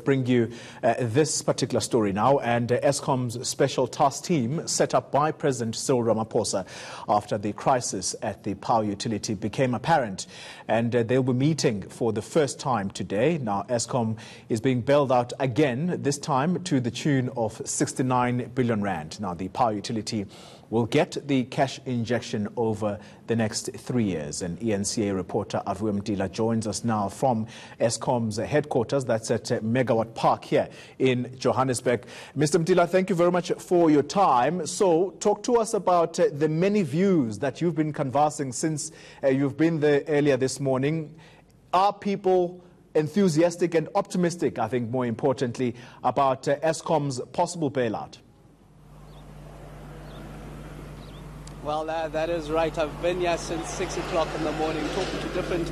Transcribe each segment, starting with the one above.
Bring you this particular story now, and Eskom's special task team set up by President Cyril Ramaphosa after the crisis at the power utility became apparent, and they'll be meeting for the first time today. Now Eskom is being bailed out again, this time to the tune of 69 billion rand. Now the power utility will get the cash injection over the next 3 years. And eNCA reporter Aviwe Mtila joins us now from Eskom's headquarters, that's at Megawatt Park here in Johannesburg. Mr. Mtila, thank you very much for your time. So talk to us about the many views that you've been canvassing since you've been there earlier this morning. Are people enthusiastic and optimistic, I think more importantly, about Eskom's possible bailout? Well, that is right. I've been here since 6 o'clock in the morning talking to different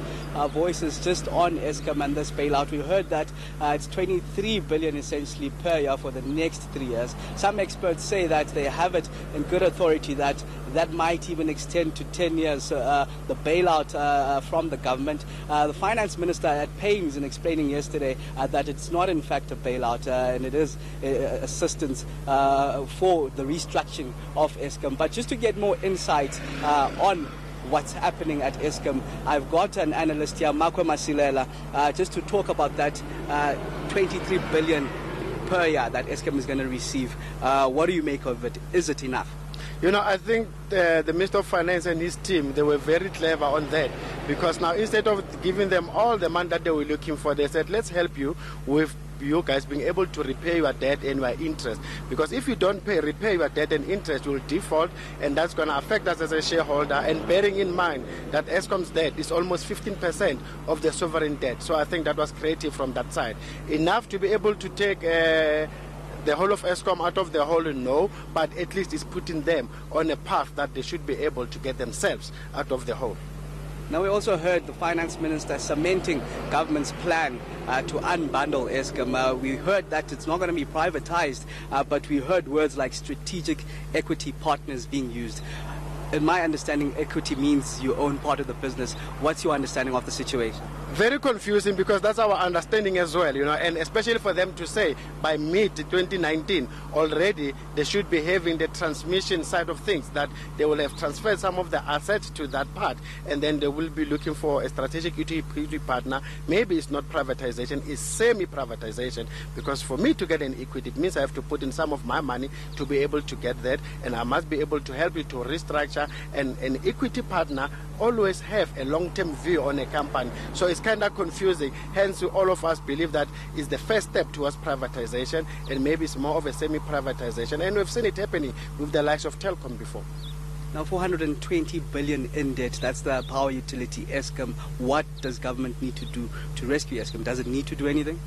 voices just on Eskom and this bailout. We heard that it's 23 billion essentially per year for the next 3 years. Some experts say that they have it in good authority that might even extend to 10 years, the bailout from the government. The finance minister at pains in explaining yesterday that it's not in fact a bailout and it is assistance for the restructuring of Eskom. But just to get more insight on what's happening at Eskom, I've got an analyst here, Masilela, just to talk about that 23 billion per year that Eskom is going to receive. What do you make of it? Is it enough? You know, I think the Minister of Finance and his team, they were very clever on that, because now instead of giving them all the money that they were looking for, they said, let's help you with you guys being able to repay your debt and your interest. Because if you don't repay your debt and interest, you will default, and that's going to affect us as a shareholder. And bearing in mind that Eskom's debt is almost 15% of the sovereign debt. So I think that was creative from that side. Enough to be able to take the whole of Eskom out of the hole, no, but at least it's putting them on a path that they should be able to get themselves out of the hole. Now, we also heard the finance minister cementing government's plan to unbundle Eskom. We heard that it's not going to be privatized, but we heard words like strategic equity partners being used. In my understanding, equity means you own part of the business. What's your understanding of the situation? Very confusing, because that's our understanding as well, you know, and especially for them to say by mid-2019 already they should be having the transmission side of things, that they will have transferred some of the assets to that part, and then they will be looking for a strategic equity partner. Maybe it's not privatization, it's semi-privatization, because for me to get an equity, it means I have to put in some of my money to be able to get that, and I must be able to help you to restructure, and an equity partner always have a long-term view on a company. So it's kind of confusing. Hence, all of us believe that is the first step towards privatization, and maybe it's more of a semi-privatization. And we've seen it happening with the likes of Telkom before. Now, 420 billion in debt, that's the power utility Eskom. What does government need to do to rescue Eskom? Does it need to do anything?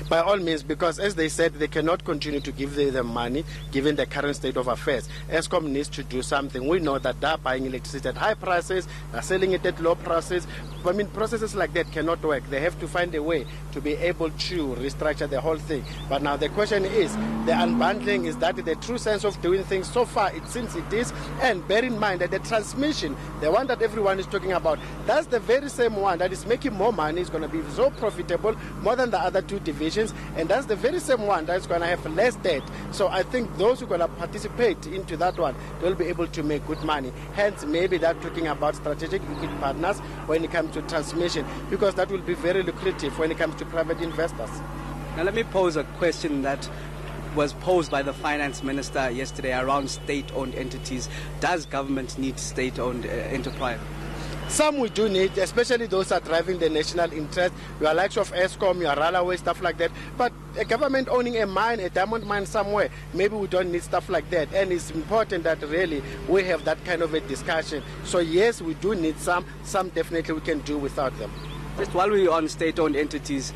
By all means, because as they said, they cannot continue to give them money given the current state of affairs. Eskom needs to do something. We know that they're buying electricity at high prices, they're selling it at low prices. I mean, processes like that cannot work. They have to find a way to be able to restructure the whole thing. But now the question is, the unbundling, is that the true sense of doing things? So far, it seems it is. And bear in mind that the transmission, the one that everyone is talking about, that's the very same one that is making more money, is going to be so profitable, more than the other two divisions, and that's the very same one that's going to have less debt. So I think those who are going to participate into that one, they'll be able to make good money. Hence, maybe they're talking about strategic equity partners when it comes to transmission, because that will be very lucrative when it comes to private investors. Now, let me pose a question that was posed by the finance minister yesterday around state-owned entities. Does government need state-owned enterprise? Some we do need, especially those that are driving the national interest. You are likes of Eskom, you are railway, stuff like that. But a government owning a mine, a diamond mine somewhere, maybe we don't need stuff like that. And it's important that really we have that kind of a discussion. So yes, we do need some definitely we can do without them. Just while we're on state-owned entities,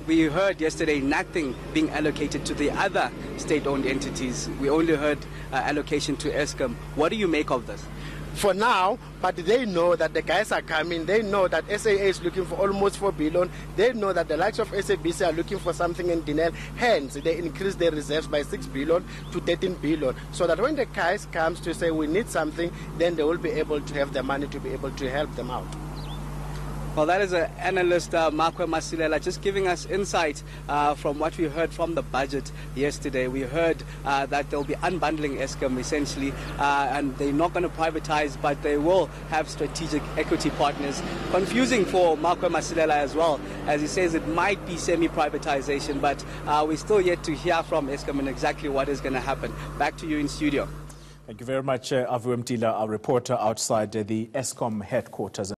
we heard yesterday nothing being allocated to the other state-owned entities. We only heard allocation to Eskom. What do you make of this? For now, but they know that the guys are coming. They know that SAA is looking for almost 4 billion. They know that the likes of SABC are looking for something in Dinel. Hence, they increase their reserves by 6 billion to 13 billion. So that when the guys comes to say we need something, then they will be able to have the money to be able to help them out. Well, that is an analyst, Aviwe Mtila, just giving us insight from what we heard from the budget yesterday. We heard that they'll be unbundling Eskom essentially, and they're not going to privatize, but they will have strategic equity partners. Confusing for Aviwe Mtila as well, as he says it might be semi-privatization, but we're still yet to hear from Eskom and exactly what is going to happen. Back to you in studio. Thank you very much, Aviwe Mtila, our reporter outside the Eskom headquarters.